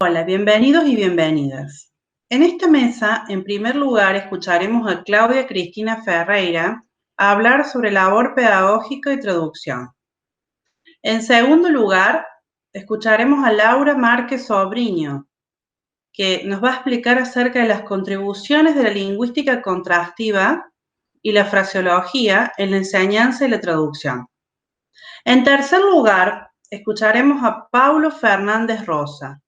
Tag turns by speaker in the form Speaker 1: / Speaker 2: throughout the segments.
Speaker 1: Hola, bienvenidos y bienvenidas. En esta mesa, en primer lugar, escucharemos a Claudia Cristina Ferreira hablar sobre labor pedagógica y traducción. En segundo lugar, escucharemos a Laura Márquez Sobriño, que nos va a explicar acerca de las contribuciones de la lingüística contrastiva y la fraseología en la enseñanza y la traducción. En tercer lugar, escucharemos a Paulo Fernández Rosa,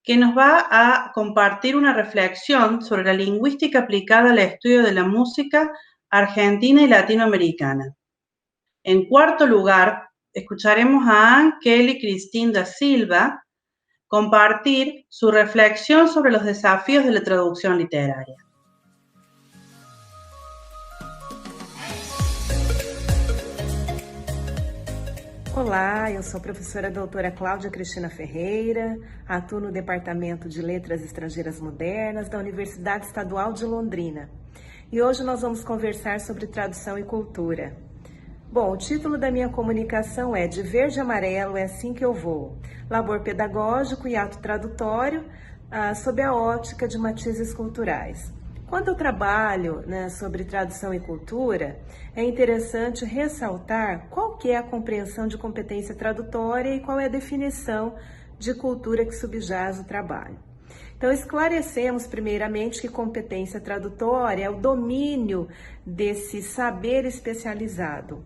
Speaker 1: que nos va a compartir una reflexión sobre la lingüística aplicada al estudio de la música argentina y latinoamericana. En cuarto lugar, escucharemos a Anne Kelly Cristín da Silva compartir su reflexión sobre los desafíos de la traducción literaria.
Speaker 2: Olá, eu sou a professora doutora Cláudia Cristina Ferreira, atuo no Departamento de Letras Estrangeiras Modernas da Universidade Estadual de Londrina. E hoje nós vamos conversar sobre tradução e cultura. Bom, o título da minha comunicação é De Verde e Amarelo é assim que eu vou. Labor pedagógico e ato tradutório sob a ótica de matizes culturais. Quando eu trabalho sobre tradução e cultura, é interessante ressaltar qual que é a compreensão de competência tradutória e qual é a definição de cultura que subjaz o trabalho. Então, esclarecemos primeiramente que competência tradutória é o domínio desse saber especializado,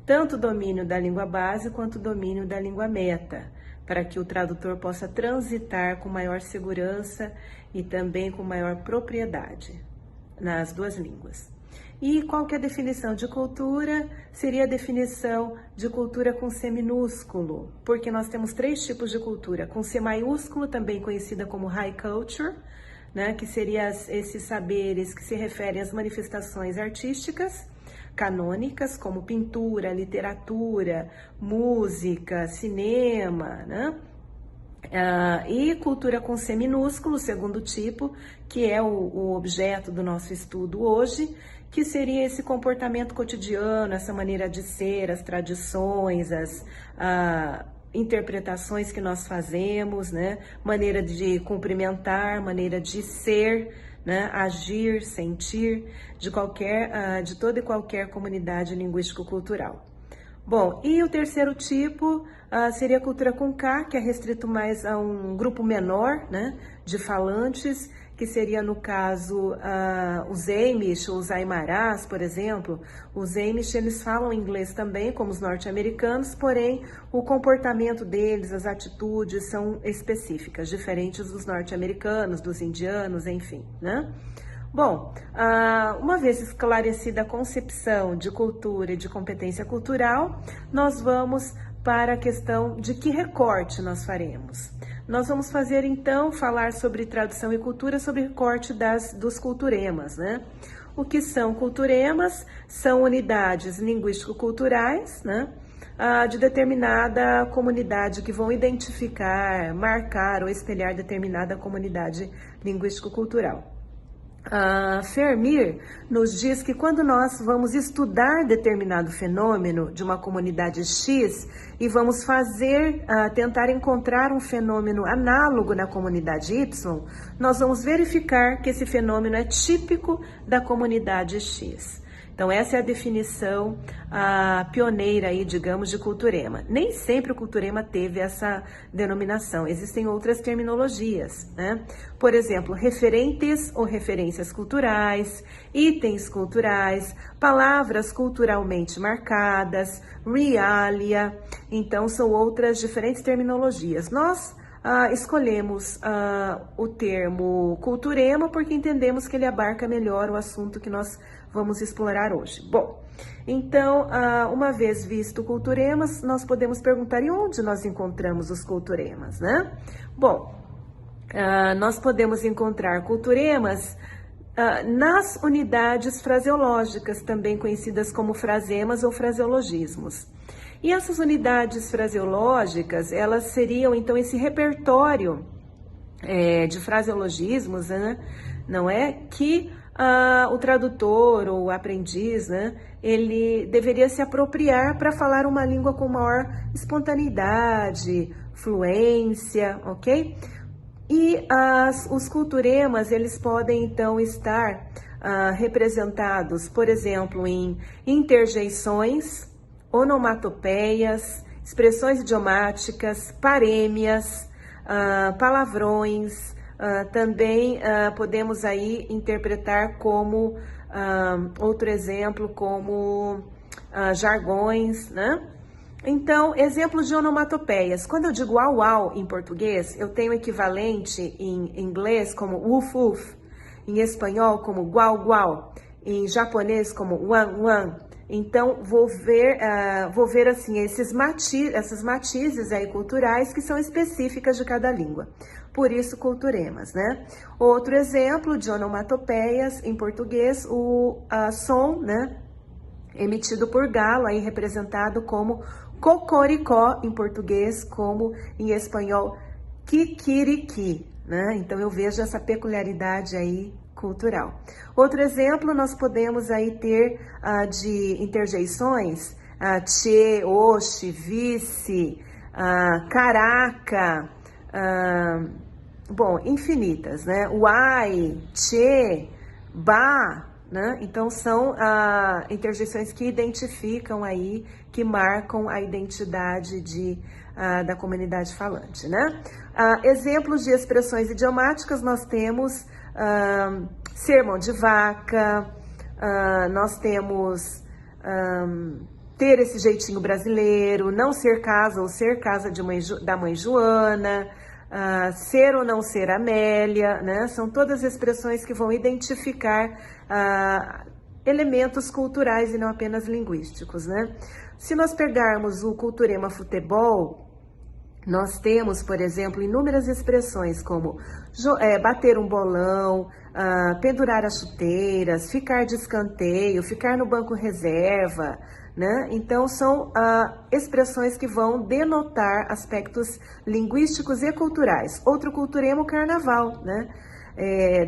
Speaker 2: tanto o domínio da língua base quanto o domínio da língua meta, para que o tradutor possa transitar com maior segurança e também com maior propriedade nas duas línguas. E qual que é a definição de cultura? Seria a definição de cultura com C minúsculo, porque nós temos três tipos de cultura, com C maiúsculo, também conhecida como high culture, que seria esses saberes que se referem às manifestações artísticas, canônicas, como pintura, literatura, música, cinema, e cultura com C minúsculo, segundo tipo, que é o objeto do nosso estudo hoje, que seria esse comportamento cotidiano, essa maneira de ser, as tradições, as interpretações que nós fazemos, maneira de cumprimentar, maneira de ser, agir, sentir, de toda e qualquer comunidade linguístico-cultural. Bom, e o terceiro tipo seria a cultura com K, que é restrito mais a um grupo menor, de falantes, que seria, no caso, os Amish, ou os Aimarás, por exemplo. Os Amish, eles falam inglês também, como os norte-americanos, porém, o comportamento deles, as atitudes são específicas, diferentes dos norte-americanos, dos indianos, enfim, Bom, uma vez esclarecida a concepção de cultura e de competência cultural, nós vamos para a questão de que recorte nós faremos. Nós vamos fazer, então, falar sobre tradução e cultura, sobre recorte dos culturemas, O que são culturemas? São unidades linguístico-culturais, de determinada comunidade que vão identificar, marcar ou espelhar determinada comunidade linguístico-cultural. Fermir nos diz que quando nós vamos estudar determinado fenômeno de uma comunidade X e vamos tentar encontrar um fenômeno análogo na comunidade Y, nós vamos verificar que esse fenômeno é típico da comunidade X. Então, essa é a definição pioneira aí, digamos, de culturema. Nem sempre o culturema teve essa denominação, existem outras terminologias, Por exemplo, referentes ou referências culturais, itens culturais, palavras culturalmente marcadas, realia, então são outras diferentes terminologias. Nós escolhemos o termo culturema porque entendemos que ele abarca melhor o assunto que nós vamos explorar hoje. Bom, então, uma vez visto culturemas, nós podemos perguntar: e onde nós encontramos os culturemas, Bom, nós podemos encontrar culturemas nas unidades fraseológicas, também conhecidas como frasemas ou fraseologismos. E essas unidades fraseológicas, elas seriam, então, esse repertório de fraseologismos, não é? Que o tradutor ou o aprendiz, ele deveria se apropriar para falar uma língua com maior espontaneidade, fluência, ok? E os culturemas, eles podem então estar representados, por exemplo, em interjeições, onomatopeias, expressões idiomáticas, parêmias, palavrões, também podemos aí interpretar como, outro exemplo, como jargões, né? Então, exemplos de onomatopeias. Quando eu digo au au em português, eu tenho equivalente em inglês como uf uf, em espanhol como guau guau, em japonês como wan wan. Então, vou ver assim, essas matizes aí culturais que são específicas de cada língua. Por isso, culturemas, né? Outro exemplo de onomatopeias em português, o som, né? Emitido por galo, aí representado como cocoricó em português, como em espanhol kikiriki, né? Então eu vejo essa peculiaridade aí cultural. Outro exemplo nós podemos aí ter de interjeições, tchê, oxe, vice, caraca, bom, infinitas, né? Uai, tchê, ba, né? Então são interjeições que identificam aí, que marcam a identidade da comunidade falante, né? Exemplos de expressões idiomáticas nós temos ser mão de vaca, nós temos ter esse jeitinho brasileiro, não ser casa ou ser casa da mãe Joana, ser ou não ser Amélia, né? São todas expressões que vão identificar elementos culturais e não apenas linguísticos, né? Se nós pegarmos o culturema futebol, nós temos, por exemplo, inúmeras expressões como bater um bolão, pendurar as chuteiras, ficar de escanteio, ficar no banco reserva, né? Então, são expressões que vão denotar aspectos linguísticos e culturais. Outro culturema, o carnaval, né?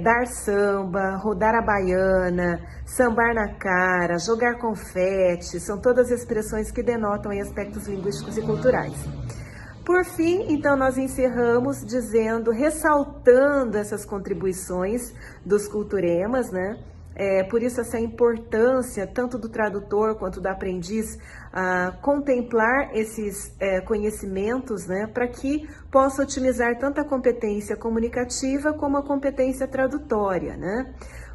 Speaker 2: Dar samba, rodar a baiana, sambar na cara, jogar confete, são todas expressões que denotam aí aspectos linguísticos e culturais. Por fim, então, nós encerramos ressaltando essas contribuições dos culturemas, né? Por isso essa importância, tanto do tradutor quanto do aprendiz, contemplar esses conhecimentos, né? Para que possa otimizar tanto a competência comunicativa como a competência tradutória, né?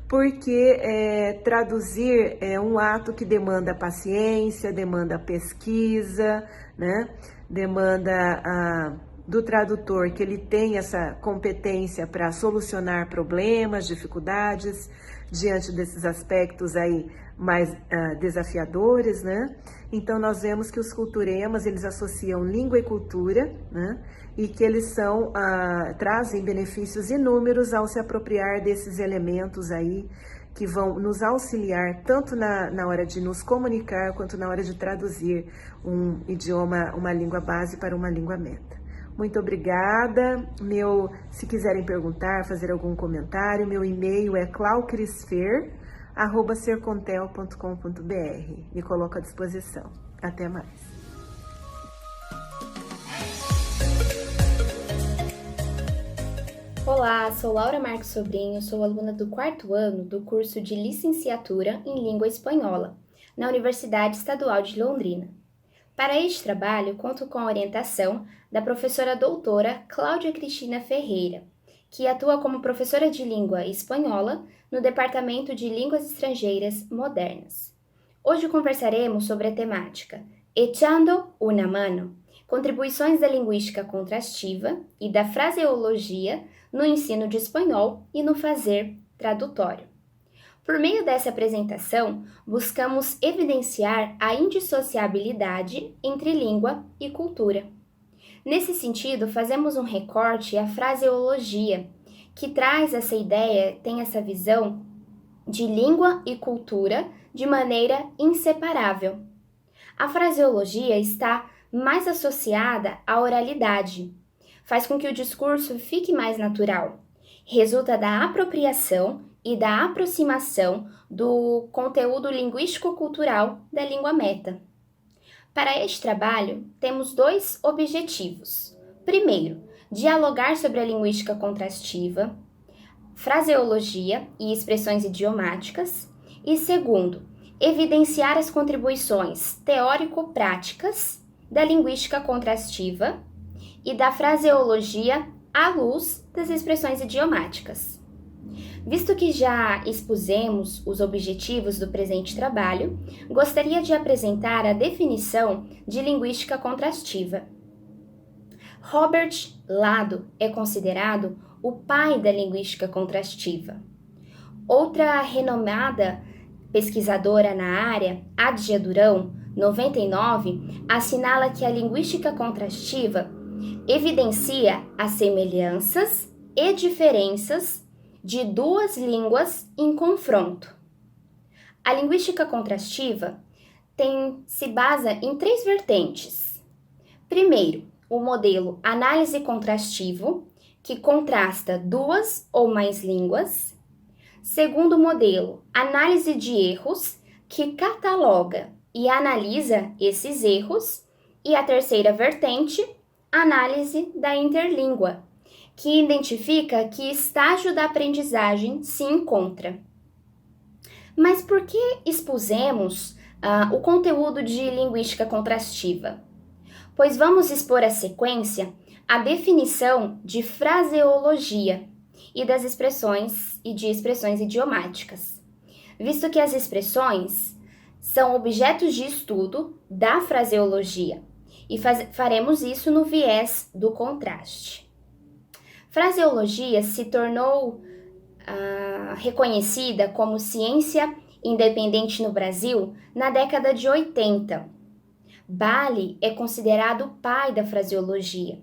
Speaker 2: Porque traduzir é um ato que demanda paciência, demanda pesquisa, né? Demanda do tradutor que ele tenha essa competência para solucionar problemas, dificuldades, diante desses aspectos aí mais desafiadores, né? Então, nós vemos que os culturemas, eles associam língua e cultura, né? E que eles trazem benefícios inúmeros ao se apropriar desses elementos aí, que vão nos auxiliar tanto na hora de nos comunicar, quanto na hora de traduzir um idioma, uma língua base para uma língua meta. Muito obrigada. Se quiserem perguntar, fazer algum comentário, meu e-mail é claucrisfer@sercontel.com.br. Me coloco à disposição. Até mais.
Speaker 3: Olá, sou Laura Marques Sobrinho, sou aluna do 4º ano do curso de Licenciatura em Língua Espanhola, na Universidade Estadual de Londrina. Para este trabalho, conto com a orientação da professora doutora Cláudia Cristina Ferreira, que atua como professora de língua espanhola no Departamento de Línguas Estrangeiras Modernas. Hoje conversaremos sobre a temática Echando una mano, contribuições da linguística contrastiva e da fraseologia no ensino de espanhol e no fazer tradutório. Por meio dessa apresentação, buscamos evidenciar a indissociabilidade entre língua e cultura. Nesse sentido, fazemos um recorte à fraseologia, que traz essa ideia, tem essa visão de língua e cultura de maneira inseparável. A fraseologia está mais associada à oralidade, faz com que o discurso fique mais natural, resulta da apropriação e da aproximação do conteúdo linguístico-cultural da língua meta. Para este trabalho, temos 2 objetivos. Primeiro, dialogar sobre a linguística contrastiva, fraseologia e expressões idiomáticas. E segundo, evidenciar as contribuições teórico-práticas da linguística contrastiva e da fraseologia à luz das expressões idiomáticas. Visto que já expusemos os objetivos do presente trabalho, gostaria de apresentar a definição de linguística contrastiva. Robert Lado é considerado o pai da linguística contrastiva. Outra renomada pesquisadora na área, Adja Durão, 99, assinala que a linguística contrastiva evidencia as semelhanças e diferenças de duas línguas em confronto. A linguística contrastiva se basa em 3 vertentes. Primeiro, o modelo análise contrastivo, que contrasta 2 ou mais línguas. Segundo modelo, análise de erros, que cataloga e analisa esses erros. E a terceira vertente, análise da interlíngua, que identifica que estágio da aprendizagem se encontra. Mas por que expusemos o conteúdo de linguística contrastiva? Pois vamos expor a sequência a definição de fraseologia e das expressões e de expressões idiomáticas, visto que as expressões são objetos de estudo da fraseologia e faremos isso no viés do contraste. Fraseologia se tornou reconhecida como ciência independente no Brasil na década de 80. Bally é considerado o pai da fraseologia.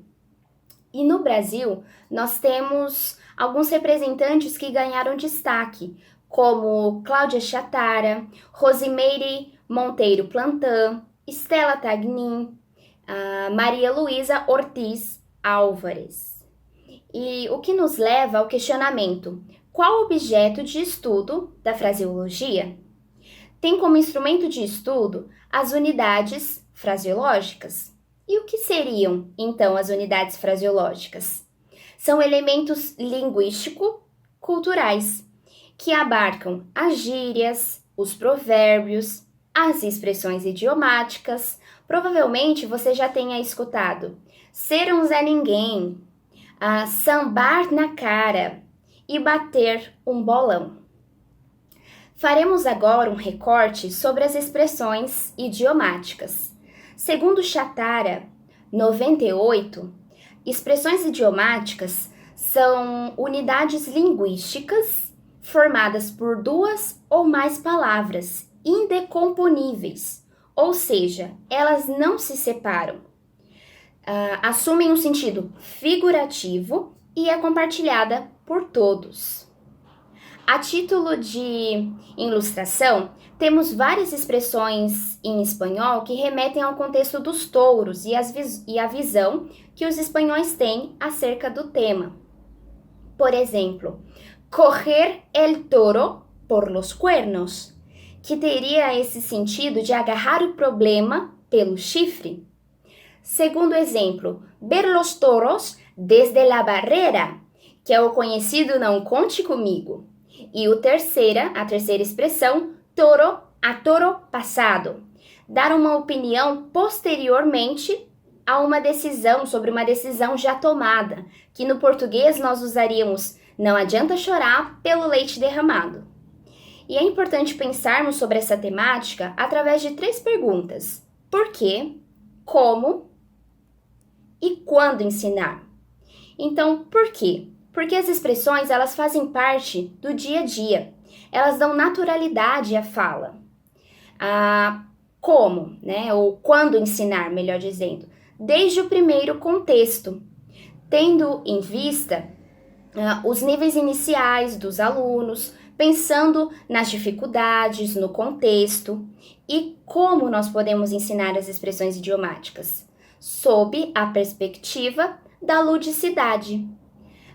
Speaker 3: E no Brasil, nós temos alguns representantes que ganharam destaque, como Cláudia Chatara, Rosimeire Monteiro Plantan, Stella Tagnin, Maria Luísa Ortiz Álvares. E o que nos leva ao questionamento: qual o objeto de estudo da fraseologia? Tem como instrumento de estudo as unidades fraseológicas. E o que seriam, então, as unidades fraseológicas? São elementos linguístico-culturais que abarcam as gírias, os provérbios, as expressões idiomáticas. Provavelmente você já tenha escutado ser um Zé Ninguém, sambar na cara e bater um bolão. Faremos agora um recorte sobre as expressões idiomáticas. Segundo Chatara, 98, expressões idiomáticas são unidades linguísticas formadas por 2 ou mais palavras indecomponíveis, ou seja, elas não se separam. Assumem um sentido figurativo e é compartilhada por todos. A título de ilustração, temos várias expressões em espanhol que remetem ao contexto dos touros e a visão que os espanhóis têm acerca do tema. Por exemplo, coger el toro por los cuernos, que teria esse sentido de agarrar o problema pelo chifre. Segundo exemplo, ver los toros desde la barrera, que é o conhecido não conte comigo. E a terceira expressão, toro a toro passado, dar uma opinião posteriormente a uma decisão, sobre uma decisão já tomada, que no português nós usaríamos não adianta chorar pelo leite derramado. E é importante pensarmos sobre essa temática através de 3 perguntas: por quê, como e quando ensinar? Então, por quê? Porque as expressões, elas fazem parte do dia a dia. Elas dão naturalidade à fala. Como, né? Ou quando ensinar, melhor dizendo. Desde o primeiro contexto, tendo em vista os níveis iniciais dos alunos, pensando nas dificuldades, no contexto e como nós podemos ensinar as expressões idiomáticas, sob a perspectiva da ludicidade,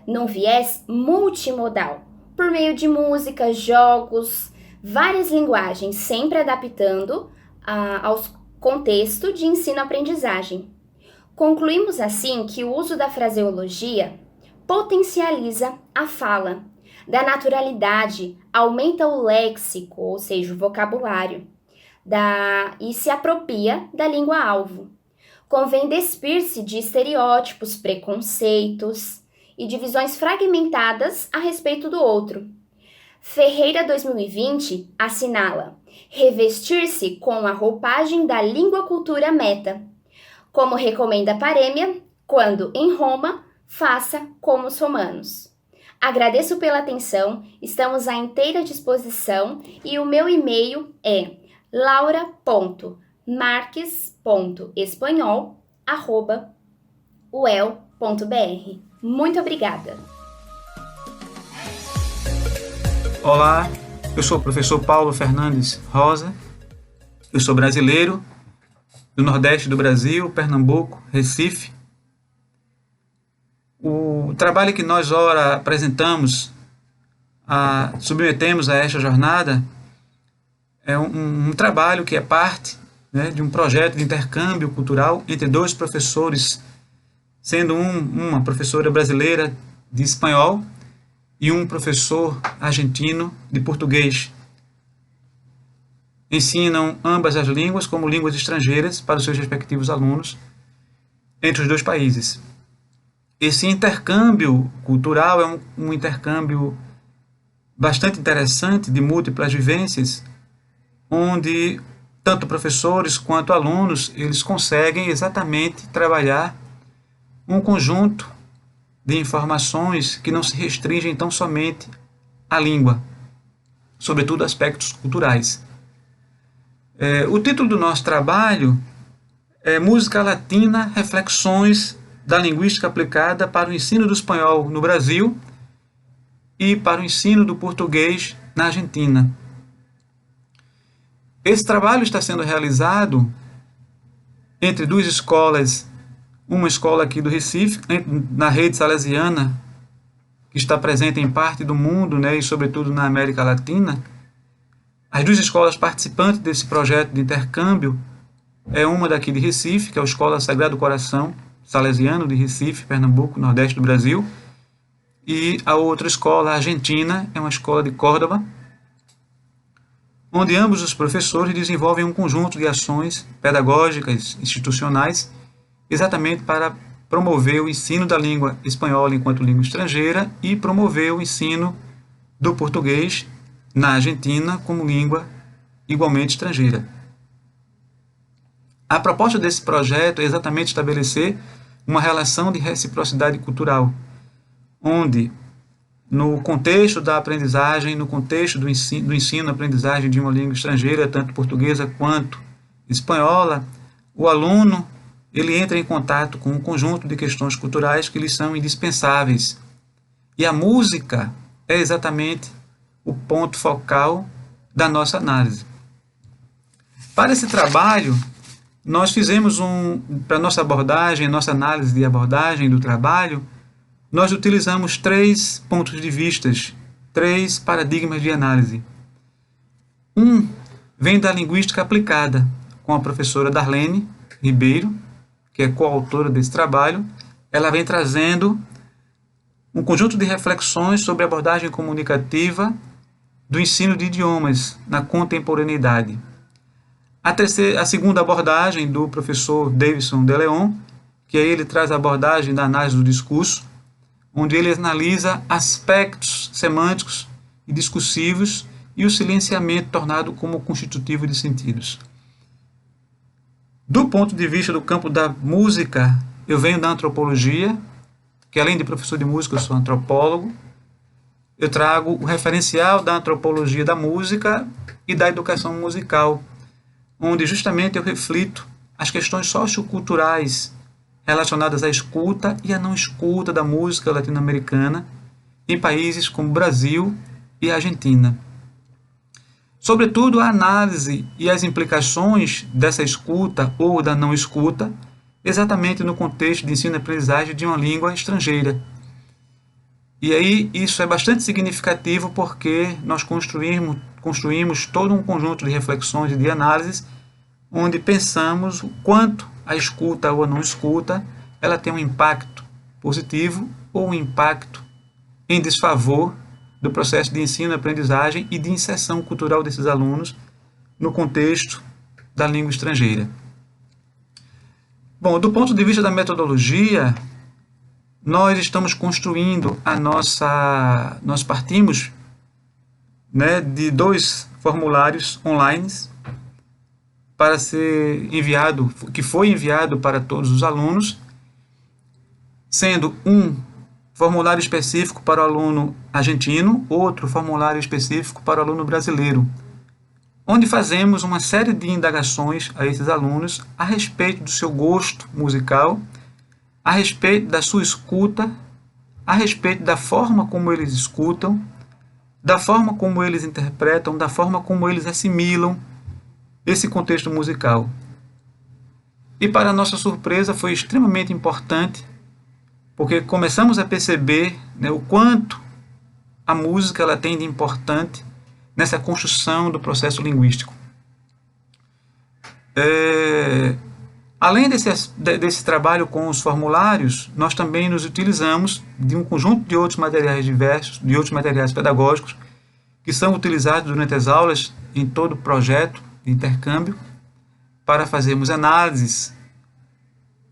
Speaker 3: num viés multimodal, por meio de música, jogos, várias linguagens, sempre adaptando ao contexto de ensino-aprendizagem. Concluímos assim que o uso da fraseologia potencializa a fala, da naturalidade, aumenta o léxico, ou seja, o vocabulário, e se apropria da língua-alvo. Convém despir-se de estereótipos, preconceitos e de visões fragmentadas a respeito do outro. Ferreira 2020 assinala revestir-se com a roupagem da língua-cultura meta, como recomenda Parêmia, quando em Roma, faça como os romanos. Agradeço pela atenção, estamos à inteira disposição e o meu e-mail é laura.marques.espanhol@uel.br. Muito obrigada!
Speaker 4: Olá, eu sou o professor Paulo Fernandes Rosa, eu sou brasileiro, do Nordeste do Brasil, Pernambuco, Recife. O trabalho que nós ora apresentamos, submetemos a esta jornada, é um trabalho que é parte, né, de um projeto de intercâmbio cultural entre dois professores, sendo uma professora brasileira de espanhol e um professor argentino de português. Ensinam ambas as línguas como línguas estrangeiras para os seus respectivos alunos entre os dois países. Esse intercâmbio cultural é um intercâmbio bastante interessante, de múltiplas vivências, onde tanto professores quanto alunos eles conseguem exatamente trabalhar um conjunto de informações que não se restringem tão somente à língua, sobretudo aspectos culturais. O título do nosso trabalho é Música Latina, Reflexões da Linguística Aplicada para o Ensino do Espanhol no Brasil e para o ensino do português na Argentina. Esse trabalho está sendo realizado entre duas escolas, uma escola aqui do Recife, na rede salesiana, que está presente em parte do mundo, né, e sobretudo na América Latina. As duas escolas participantes desse projeto de intercâmbio é uma daqui de Recife, que é a Escola Sagrado Coração Salesiano de Recife, Pernambuco, Nordeste do Brasil, e a outra escola argentina é uma escola de Córdoba, onde ambos os professores desenvolvem um conjunto de ações pedagógicas, institucionais, exatamente para promover o ensino da língua espanhola enquanto língua estrangeira e promover o ensino do português na Argentina como língua igualmente estrangeira. A proposta desse projeto é exatamente estabelecer uma relação de reciprocidade cultural, onde, no contexto da aprendizagem, no contexto do ensino-aprendizagem de uma língua estrangeira, tanto portuguesa quanto espanhola, o aluno ele entra em contato com um conjunto de questões culturais que lhe são indispensáveis. E a música é exatamente o ponto focal da nossa análise. Para esse trabalho, nós fizemos para nossa abordagem, nossa análise de abordagem do trabalho, nós utilizamos 3 pontos de vista, 3 paradigmas de análise. Um vem da linguística aplicada, com a professora Darlene Ribeiro, que é coautora desse trabalho. Ela vem trazendo um conjunto de reflexões sobre a abordagem comunicativa do ensino de idiomas na contemporaneidade. A segunda abordagem do professor Davidson de Leon, que aí ele traz a abordagem da análise do discurso, onde ele analisa aspectos semânticos e discursivos e o silenciamento tornado como constitutivo de sentidos. Do ponto de vista do campo da música, eu venho da antropologia, que além de professor de música, eu sou antropólogo. Eu trago o referencial da antropologia da música e da educação musical, onde justamente eu reflito as questões socioculturais relacionadas à escuta e à não escuta da música latino-americana em países como Brasil e Argentina. Sobretudo, a análise e as implicações dessa escuta ou da não escuta, exatamente no contexto de ensino e aprendizagem de uma língua estrangeira. E aí isso é bastante significativo porque nós construímos todo um conjunto de reflexões e de análises onde pensamos o quanto a escuta ou a não escuta, ela tem um impacto positivo ou um impacto em desfavor do processo de ensino-aprendizagem e de inserção cultural desses alunos no contexto da língua estrangeira. Bom, do ponto de vista da metodologia, nós estamos construindo nós partimos, né, de 2 formulários online para ser enviado, que foi enviado para todos os alunos, sendo um formulário específico para o aluno argentino, outro formulário específico para o aluno brasileiro, onde fazemos uma série de indagações a esses alunos a respeito do seu gosto musical, a respeito da sua escuta, a respeito da forma como eles escutam, da forma como eles interpretam, da forma como eles assimilam esse contexto musical. E para nossa surpresa foi extremamente importante, porque começamos a perceber, né, o quanto a música ela tem de importante nessa construção do processo linguístico. Além desse trabalho com os formulários, nós também nos utilizamos de um conjunto de outros materiais diversos, de outros materiais pedagógicos, que são utilizados durante as aulas em todo o projeto de intercâmbio, para fazermos análises,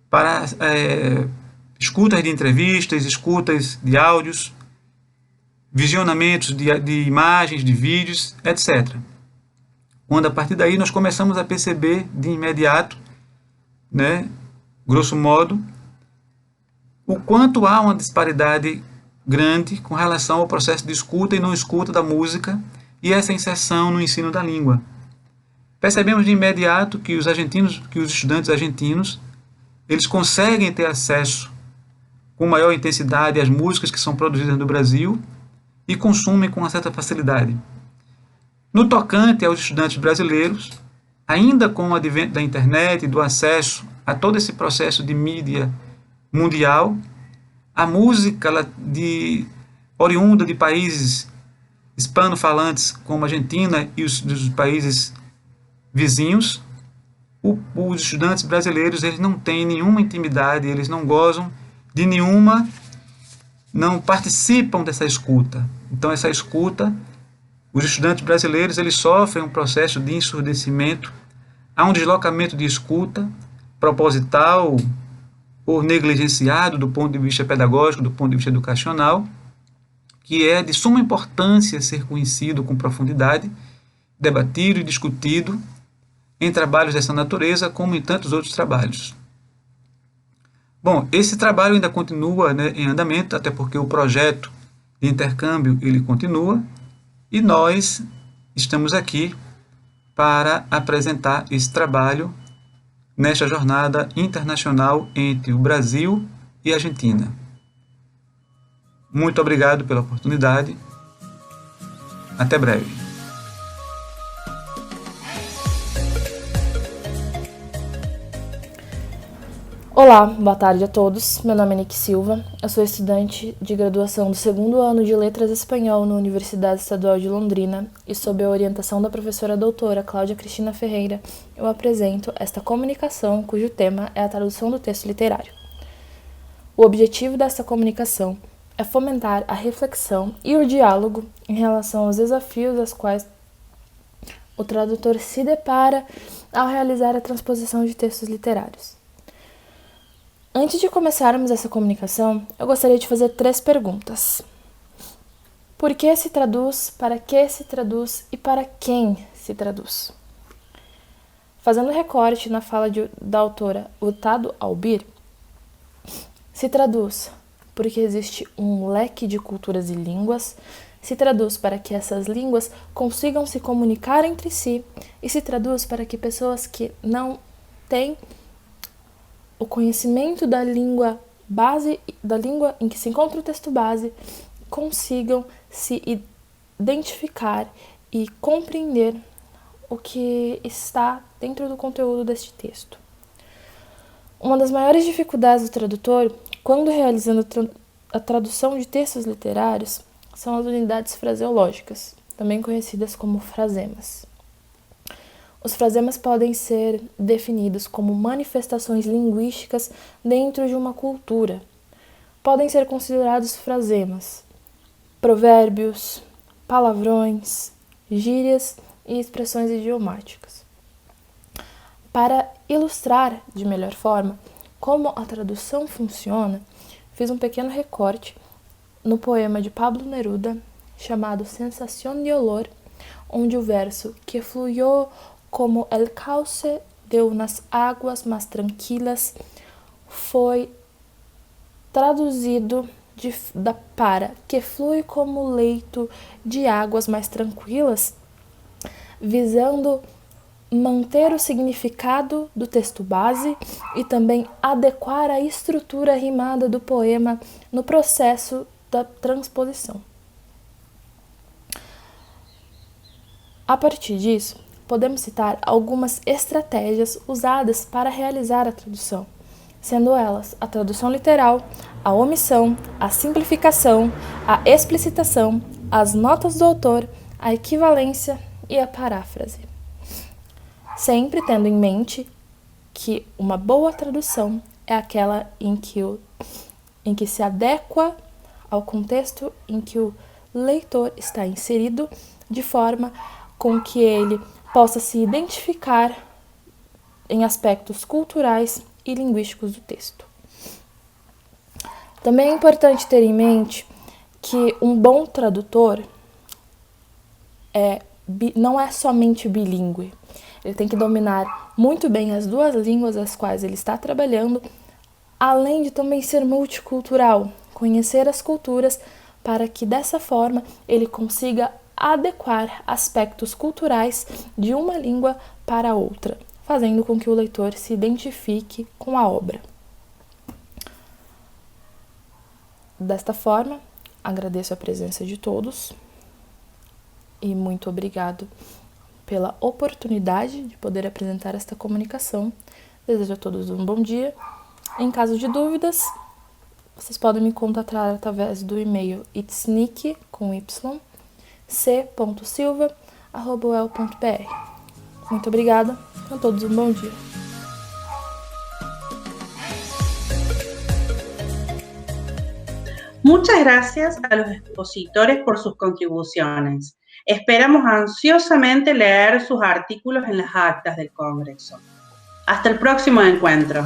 Speaker 4: para escutas de entrevistas, escutas de áudios, visionamentos de imagens, de vídeos, etc. Quando a partir daí nós começamos a perceber de imediato, né, grosso modo, o quanto há uma disparidade grande com relação ao processo de escuta e não escuta da música e essa inserção no ensino da língua. Percebemos de imediato que os estudantes argentinos, eles conseguem ter acesso com maior intensidade às músicas que são produzidas no Brasil e consumem com uma certa facilidade. No tocante aos estudantes brasileiros, ainda com o advento da internet e do acesso a todo esse processo de mídia mundial, a música oriunda de países hispano-falantes como a Argentina e dos países vizinhos, os estudantes brasileiros eles não têm nenhuma intimidade, eles não gozam de nenhuma, não participam dessa escuta. Então essa escuta, os estudantes brasileiros eles sofrem um processo de ensurdecimento, há um deslocamento de escuta proposital ou negligenciado do ponto de vista pedagógico, do ponto de vista educacional, que é de suma importância ser conhecido com profundidade, debatido e discutido em trabalhos dessa natureza, como em tantos outros trabalhos. Bom, esse trabalho ainda continua, né, em andamento, até porque o projeto de intercâmbio ele continua, e nós estamos aqui para apresentar esse trabalho nesta jornada internacional entre o Brasil e a Argentina. Muito obrigado pela oportunidade. Até breve.
Speaker 5: Olá, boa tarde a todos. Meu nome é Nick Silva. Eu sou estudante de graduação do 2º ano de Letras Espanhol na Universidade Estadual de Londrina e, sob a orientação da professora doutora Cláudia Cristina Ferreira, eu apresento esta comunicação cujo tema é a tradução do texto literário. O objetivo desta comunicação é fomentar a reflexão e o diálogo em relação aos desafios aos quais o tradutor se depara ao realizar a transposição de textos literários. Antes de começarmos essa comunicação, eu gostaria de fazer 3 perguntas. Por que se traduz, para que se traduz e para quem se traduz? Fazendo recorte na fala da autora Hurtado Albir, se traduz porque existe um leque de culturas e línguas, se traduz para que essas línguas consigam se comunicar entre si e se traduz para que pessoas que não têm o conhecimento da língua base, da língua em que se encontra o texto base, consigam se identificar e compreender o que está dentro do conteúdo deste texto. Uma das maiores dificuldades do tradutor, quando realizando a tradução de textos literários, são as unidades fraseológicas, também conhecidas como frasemas. Os frasemas podem ser definidos como manifestações linguísticas dentro de uma cultura. Podem ser considerados frasemas, provérbios, palavrões, gírias e expressões idiomáticas. Para ilustrar de melhor forma como a tradução funciona, fiz um pequeno recorte no poema de Pablo Neruda chamado Sensación de Olor, onde o verso que fluyó como el cauce de unas aguas más tranquilas foi traduzido para que flui como leito de águas mais tranquilas, visando manter o significado do texto base e também adequar a estrutura rimada do poema no processo da transposição. A partir disso, podemos citar algumas estratégias usadas para realizar a tradução, sendo elas a tradução literal, a omissão, a simplificação, a explicitação, as notas do autor, a equivalência e a paráfrase. Sempre tendo em mente que uma boa tradução é aquela em que se adequa ao contexto em que o leitor está inserido, de forma com que ele possa se identificar em aspectos culturais e linguísticos do texto. Também é importante ter em mente que um bom tradutor não é somente bilíngue. Ele tem que dominar muito bem as duas línguas as quais ele está trabalhando, além de também ser multicultural, conhecer as culturas para que dessa forma ele consiga adequar aspectos culturais de uma língua para outra, fazendo com que o leitor se identifique com a obra. Desta forma, agradeço a presença de todos e muito obrigado pela oportunidade de poder apresentar esta comunicação. Desejo a todos um bom dia. Em caso de dúvidas, vocês podem me contatar através do e-mail itsnick, com y, c.silva@uel.br. Muito obrigada. A todos um bom dia.
Speaker 1: Muchas gracias a los expositores por sus contribuciones. Esperamos ansiosamente leer sus artículos en las actas del Congreso. Hasta el próximo encuentro.